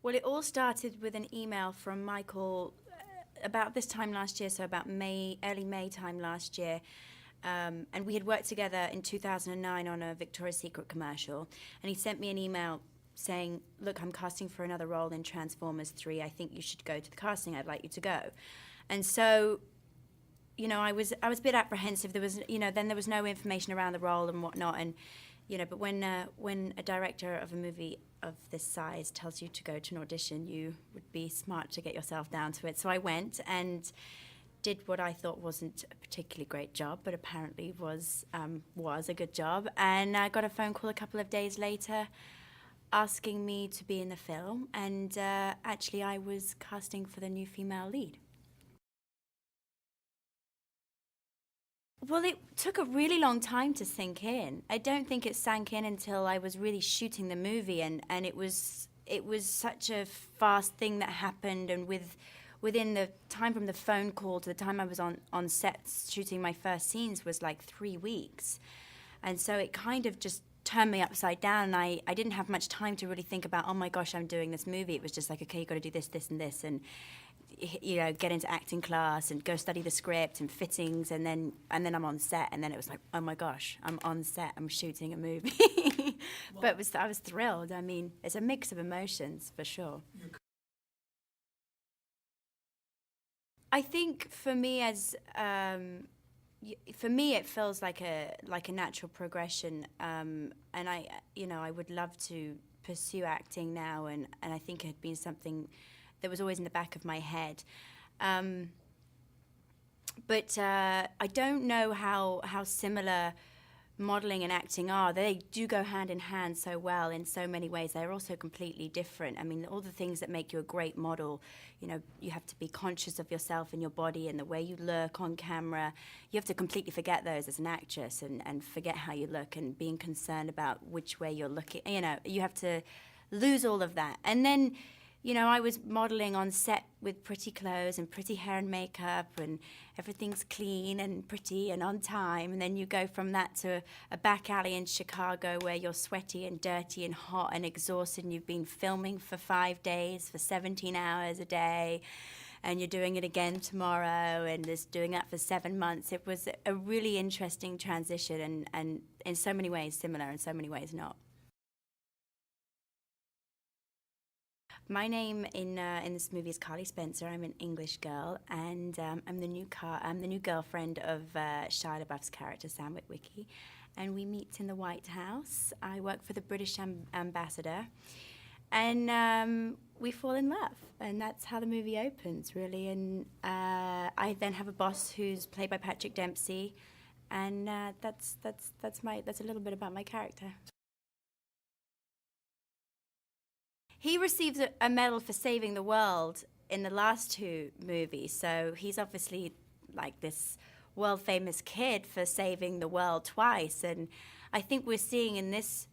Well, it all started with an email from Michael about this time last year, so about May, early May time last year. And we had worked together in 2009 on a Victoria's Secret commercial. And he sent me an email saying, look, I'm casting for another role in Transformers 3. I think you should go to the casting. I'd like you to go. And so, you know, I was a bit apprehensive. There was, you know, then there was no information around the role and whatnot. And, you know, but when a director of a movie of this size tells you to go to an audition, you would be smart to get yourself down to it. So I went and did what I thought wasn't a particularly great job, but apparently was a good job. And I got a phone call a couple of days later asking me to be in the film. And actually, I was casting for the new female lead. Well, it took a really long time to sink in. I don't think it sank in until I was really shooting the movie, and it was such a fast thing that happened, and within the time from the phone call to the time I was on set shooting my first scenes was like 3 weeks. And so it kind of just turned me upside down, and I didn't have much time to really think about, oh my gosh, I'm doing this movie. It was just like, okay, you've got to do this, this, and this, and you know, get into acting class and go study the script and fittings, and then I'm on set, and then it was like, oh my gosh, I'm on set, I'm shooting a movie. But I was thrilled. I mean, it's a mix of emotions for sure. I think for me it feels like a natural progression, and I would love to pursue acting now, and I think it had been something that was always in the back of my head. But I don't know how similar modeling and acting are. They do go hand in hand so well in so many ways. They're also completely different. I mean, all the things that make you a great model, you know, you have to be conscious of yourself and your body and the way you look on camera. You have to completely forget those as an actress and forget how you look and being concerned about which way you're looking. You know, you have to lose all of that. And then, you know, I was modeling on set with pretty clothes and pretty hair and makeup, and everything's clean and pretty and on time. And then you go from that to a back alley in Chicago where you're sweaty and dirty and hot and exhausted, and you've been filming for 5 days, for 17 hours a day, and you're doing it again tomorrow, and just doing that for 7 months. It was a really interesting transition, and in so many ways similar, in so many ways not. My name in this movie is Carly Spencer. I'm an English girl, and I'm the new girlfriend of Shia LaBeouf's character Sam Witwicky, and we meet in the White House. I work for the British ambassador, and we fall in love, and that's how the movie opens, really. And I then have a boss who's played by Patrick Dempsey, and that's a little bit about my character. He received a medal for saving the world in the last 2 movies, so he's obviously like this world-famous kid for saving the world twice. And I think we're seeing in this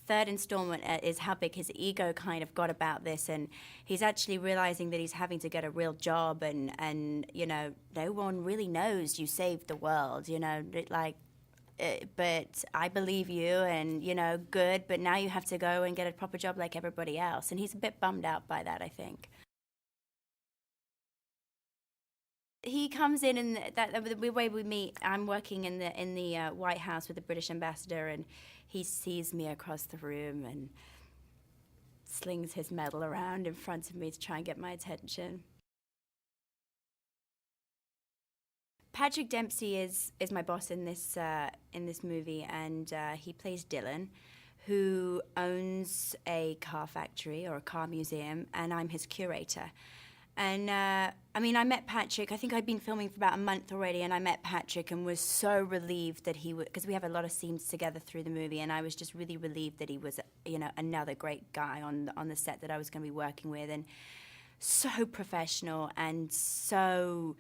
3rd installment is how big his ego kind of got about this, and he's actually realizing that he's having to get a real job, and you know, no one really knows you saved the world, you know, like. But I believe you, and, you know, good, but now you have to go and get a proper job like everybody else. And he's a bit bummed out by that, I think. He comes in, and the way we meet, I'm working in the White House with the British ambassador, and he sees me across the room and slings his medal around in front of me to try and get my attention. Patrick Dempsey is my boss in this movie, and he plays Dylan, who owns a car factory or a car museum, and I'm his curator. And I mean, I met Patrick. I think I'd been filming for about a month already, and I met Patrick and was so relieved that he would, because we have a lot of scenes together through the movie, and I was just really relieved that he was, you know, another great guy on the set that I was going to be working with, and so professional and so.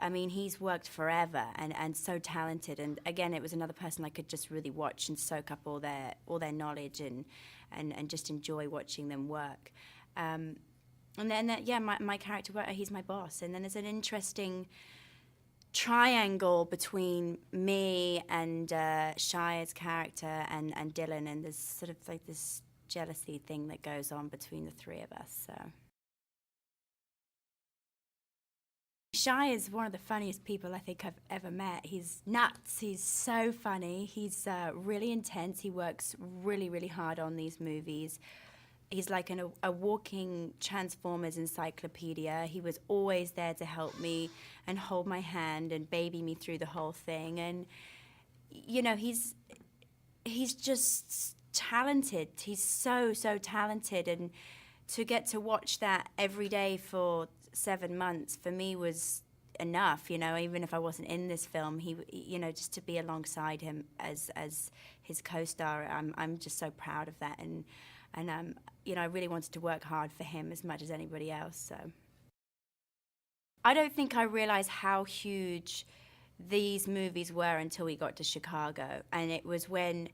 I mean, he's worked forever and so talented. And again, it was another person I could just really watch and soak up all their knowledge and just enjoy watching them work. And then, my character, he's my boss. And then there's an interesting triangle between me and Shia's character and Dylan. And there's sort of like this jealousy thing that goes on between the three of us. So Shai is one of the funniest people I think I've ever met. He's nuts. He's so funny. He's really intense. He works really, really hard on these movies. He's like a walking Transformers encyclopedia. He was always there to help me and hold my hand and baby me through the whole thing. And, you know, he's just talented. He's so, so talented. And to get to watch that every day for 7 months for me was enough, you know, even if I wasn't in this film, you know, just to be alongside him as his co-star, I'm just so proud of that. And you know, I really wanted to work hard for him as much as anybody else. So I don't think I realized how huge these movies were until we got to Chicago. And it was when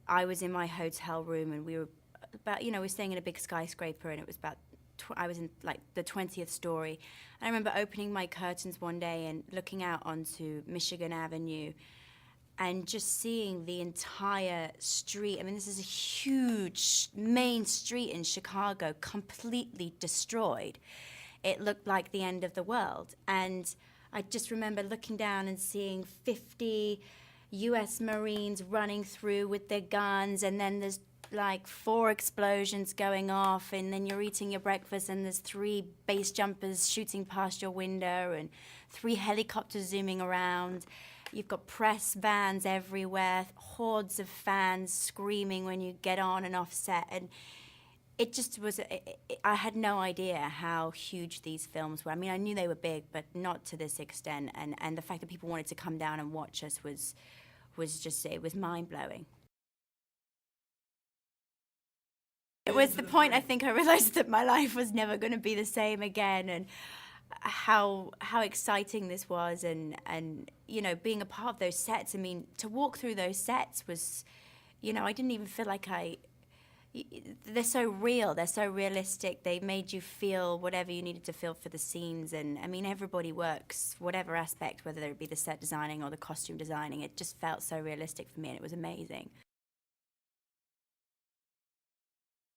I was in my hotel room and we were about, you know, we were staying in a big skyscraper, and it was about, I was in like the 20th story. And I remember opening my curtains one day and looking out onto Michigan Avenue and just seeing the entire street. I mean, this is a huge main street in Chicago, completely destroyed. It looked like the end of the world. And I just remember looking down and seeing 50 US Marines running through with their guns, and then there's like 4 explosions going off, and then you're eating your breakfast and there's 3 base jumpers shooting past your window and 3 helicopters zooming around. You've got press vans everywhere, hordes of fans screaming when you get on and off set. And it just was, I had no idea how huge these films were. I mean, I knew they were big, but not to this extent. And the fact that people wanted to come down and watch us was just, it was mind-blowing. It was the point I think I realized that my life was never going to be the same again, and how exciting this was, and you know, being a part of those sets. I mean, to walk through those sets was, you know, I didn't even feel like they're so real, they're so realistic. They made you feel whatever you needed to feel for the scenes. And I mean, everybody works whatever aspect, whether it be the set designing or the costume designing. It just felt so realistic for me, and it was amazing.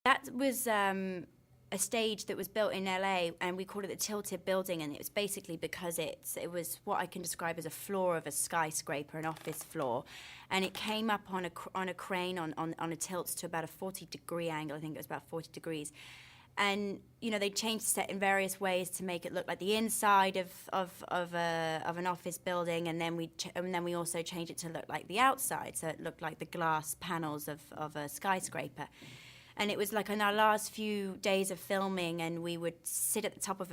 That was a stage that was built in LA, and we called it the Tilted Building, and it was basically because it was what I can describe as a floor of a skyscraper, an office floor, and it came up on a crane on a tilt to about a 40-degree angle. I think it was about 40 degrees. And you know, they changed the set in various ways to make it look like the inside of an office building, and then we also changed it to look like the outside, so it looked like the glass panels of a skyscraper. And it was like in our last few days of filming, and we would sit at the top of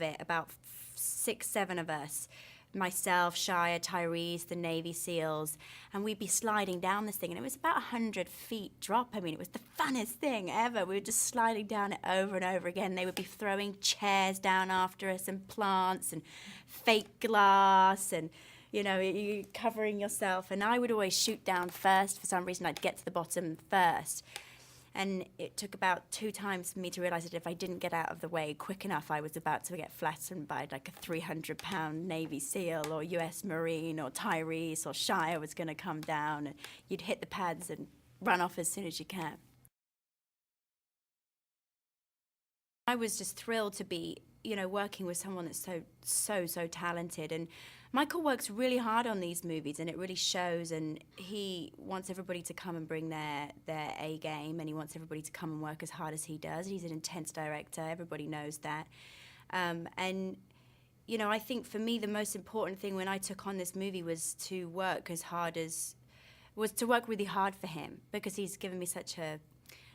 it, about 6, 7 of us, myself, Shia, Tyrese, the Navy SEALs, and we'd be sliding down this thing, and it was about 100 feet drop. I mean, it was the funnest thing ever. We were just sliding down it over and over again. They would be throwing chairs down after us, and plants, and fake glass, and you know, you covering yourself. And I would always shoot down first. For some reason, I'd get to the bottom first. And it took about 2 times for me to realize that if I didn't get out of the way quick enough, I was about to get flattened by like a 300-pound Navy SEAL or US Marine or Tyrese or Shia was going to come down, and you'd hit the pads and run off as soon as you can. I was just thrilled to be, you know, working with someone that's so talented. And Michael works really hard on these movies, and it really shows. And he wants everybody to come and bring their A game, and he wants everybody to come and work as hard as he does. He's an intense director. Everybody knows that. And you know, I think for me the most important thing when I took on this movie was to work really hard for him, because he's given me such an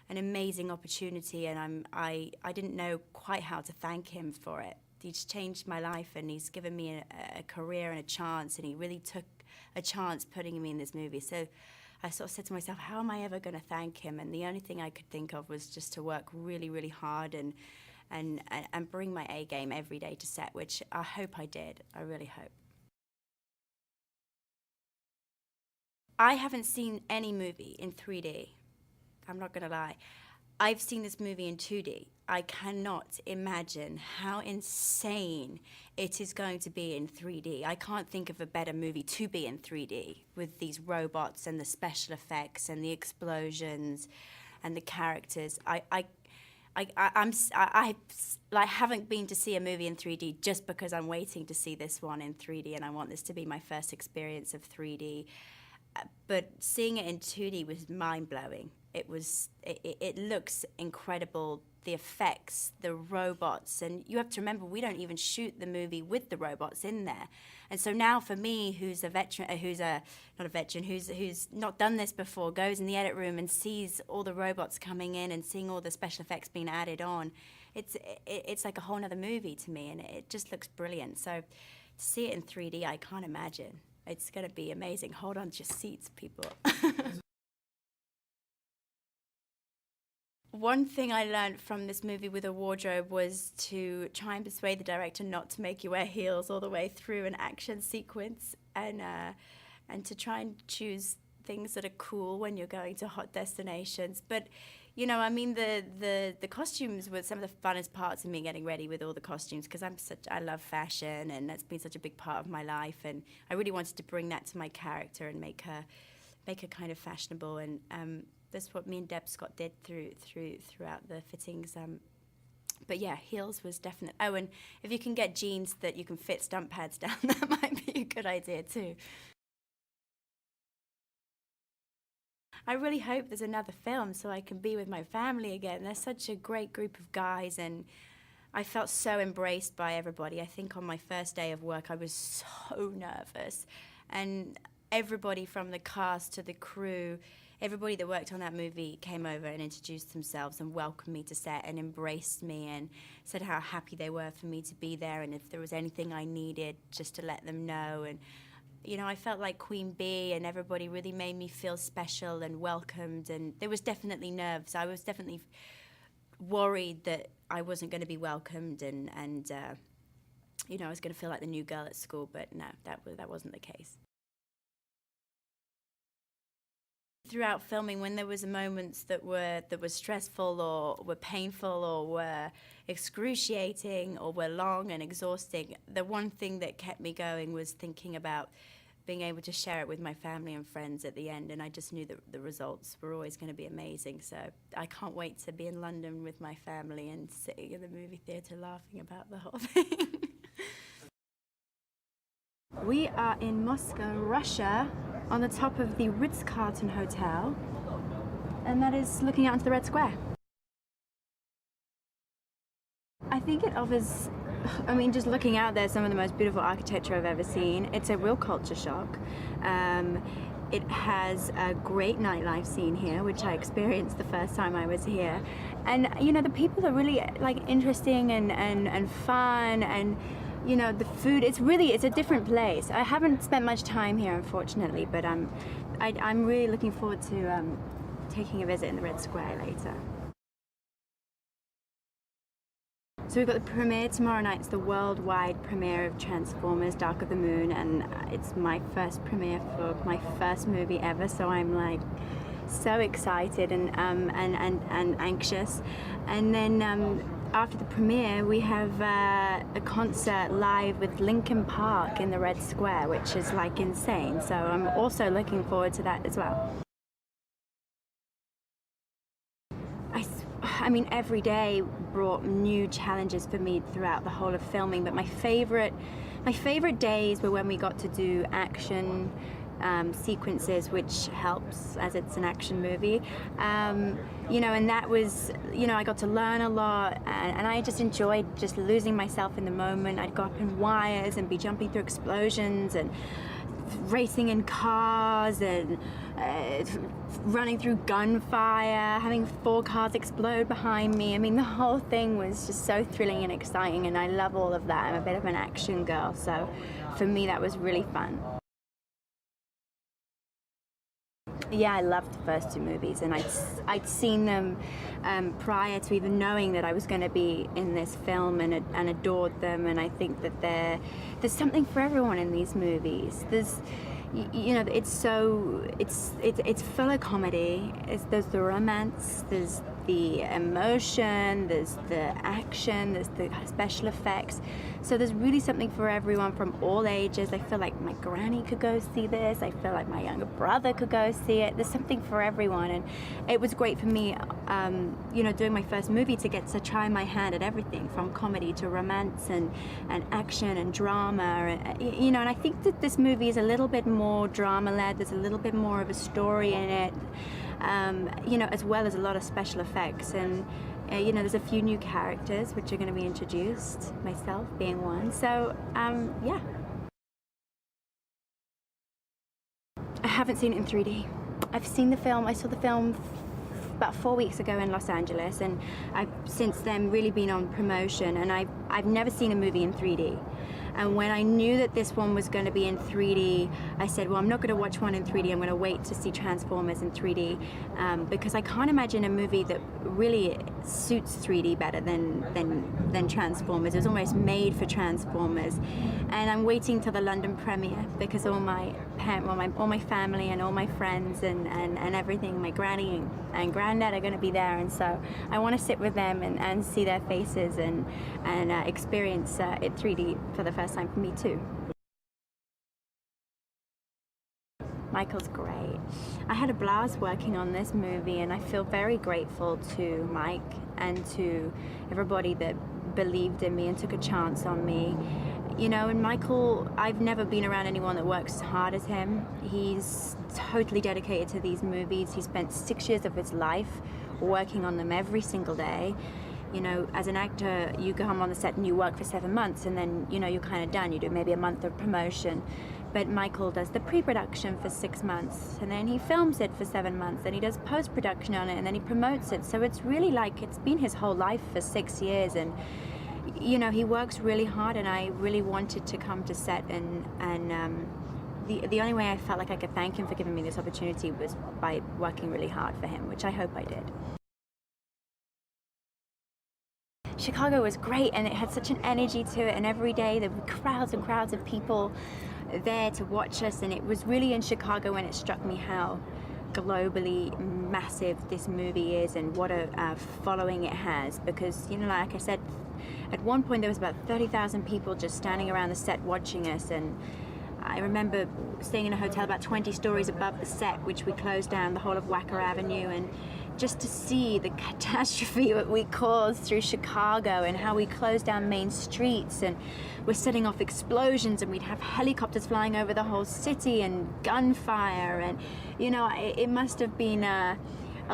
amazing opportunity, and I didn't know quite how to thank him for it. He's changed my life, and he's given me a career and a chance, and he really took a chance putting me in this movie. So I sort of said to myself, how am I ever going to thank him? And the only thing I could think of was just to work really, really hard and bring my A game every day to set, which I hope I did. I really hope. I haven't seen any movie in 3D. I'm not going to lie. I've seen this movie in 2D. I cannot imagine how insane it is going to be in 3D. I can't think of a better movie to be in 3D with these robots and the special effects and the explosions. and the characters. I haven't been to see a movie in 3D just because I'm waiting to see this one in 3D, and I want this to be my first experience of 3D. But seeing it in 2D was mind-blowing. It looks incredible, the effects, the robots, and you have to remember we don't even shoot the movie with the robots in there. And so now for me, who's not done this before, goes in the edit room and sees all the robots coming in and seeing all the special effects being added on, it's like a whole other movie to me, and it just looks brilliant. So to see it in 3D, I can't imagine. It's going to be amazing. Hold on to your seats, people. One thing I learned from this movie with a wardrobe was to try and persuade the director not to make you wear heels all the way through an action sequence, and to try and choose things that are cool when you're going to hot destinations. But, you know, I mean, the costumes were some of the funnest parts of me getting ready with all the costumes, because I love fashion, and that's been such a big part of my life, and I really wanted to bring that to my character and make her kind of fashionable, and that's what me and Deb Scott did throughout the fittings. But yeah, heels was definite. Oh, and if you can get jeans that you can fit stunt pads down, that might be a good idea too. I really hope there's another film so I can be with my family again. They're such a great group of guys, and I felt so embraced by everybody. I think on my first day of work I was so nervous, and everybody from the cast to the crew, everybody that worked on that movie came over and introduced themselves and welcomed me to set and embraced me and said how happy they were for me to be there, and if there was anything I needed, just to let them know. And you know, I felt like Queen Bee, and everybody really made me feel special and welcomed, and there was definitely nerves. I was definitely worried that I wasn't going to be welcomed, and you know, I was going to feel like the new girl at school, but no, that wasn't the case. Throughout filming, when there was moments that were stressful or were painful or were excruciating or were long and exhausting, the one thing that kept me going was thinking about being able to share it with my family and friends at the end, and I just knew that the results were always going to be amazing. So I can't wait to be in London with my family and sitting in the movie theatre laughing about the whole thing. We are in Moscow, Russia, on the top of the Ritz-Carlton Hotel, and that is looking out into the Red Square. I think it offers, I mean, just looking out there, some of the most beautiful architecture I've ever seen. It's a real culture shock. It has a great nightlife scene here, which I experienced the first time I was here. And, you know, the people are really, like, interesting and fun, and you know, the food, it's a different place. I haven't spent much time here, unfortunately, but I'm really looking forward to taking a visit in the Red Square later. So we've got the premiere tomorrow night. It's the worldwide premiere of Transformers: Dark of the Moon, and it's my first premiere for my first movie ever, so I'm like so excited and anxious. And then after the premiere, we have a concert live with Linkin Park in the Red Square, which is like insane. So I'm also looking forward to that as well. I mean, every day brought new challenges for me throughout the whole of filming, but my favorite days were when we got to do action sequences, which helps as it's an action movie. You know, and that was, you know, I got to learn a lot, and I just enjoyed just losing myself in the moment. I'd go up in wires and be jumping through explosions and racing in cars and running through gunfire, having 4 cars explode behind me. I mean, the whole thing was just so thrilling and exciting, and I love all of that. I'm a bit of an action girl, so for me that was really fun. Yeah, I loved the first 2 movies, and I'd seen them prior to even knowing that I was going to be in this film, and adored them. And I think that there's something for everyone in these movies. There's, you know, it's full of comedy. There's the romance. There's the emotion, there's the action, there's the special effects. So there's really something for everyone from all ages. I feel like my granny could go see this. I feel like my younger brother could go see it. There's something for everyone, and it was great for me, you know, doing my first movie to get to try my hand at everything from comedy to romance and action and drama, and, you know, and I think that this movie is a little bit more drama-led. There's a little bit more of a story in it, you know, as well as a lot of special effects. And you know, there's a few new characters which are going to be introduced, myself being one. So, yeah. I haven't seen it in 3D. I've seen the film, I saw the film about 4 weeks ago in Los Angeles, and I've since then really been on promotion, and I've never seen a movie in 3D. And when I knew that this one was going to be in 3D, I said, well, I'm not going to watch one in 3D. I'm going to wait to see Transformers in 3D, because I can't imagine a movie that really suits 3D better than Transformers. It was almost made for Transformers. And I'm waiting till the London premiere, because all my family and all my friends and everything, my granny and granddad are going to be there, and so I want to sit with them and see their faces and experience it 3D for the first time for me too. Michael's great. I had a blast working on this movie, and I feel very grateful to Mike and to everybody that believed in me and took a chance on me. You know, and Michael, I've never been around anyone that works as hard as him. He's totally dedicated to these movies. He spent 6 years of his life working on them every single day. You know, as an actor, you come on the set and you work for 7 months, and then, you know, you're kind of done. You do maybe a month of promotion. But Michael does the pre-production for 6 months, and then he films it for 7 months, and he does post-production on it, and then he promotes it. So it's really like, it's been his whole life for 6 years, and you know, he works really hard, and I really wanted to come to set, and the only way I felt like I could thank him for giving me this opportunity was by working really hard for him, which I hope I did. Chicago was great, and it had such an energy to it, and every day there were crowds and crowds of people there to watch us, and it was really in Chicago when it struck me how globally massive this movie is and what a following it has, because, you know, like I said, at one point there was about 30,000 people just standing around the set watching us, and I remember staying in a hotel about 20 stories above the set, which we closed down the whole of Wacker Avenue, and just to see the catastrophe that we caused through Chicago and how we closed down main streets and we're setting off explosions, and we'd have helicopters flying over the whole city and gunfire, and, you know, it must have been a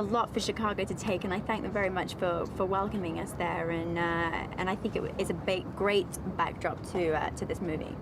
lot for Chicago to take, and I thank them very much for welcoming us there, and I think it is a great backdrop to this movie.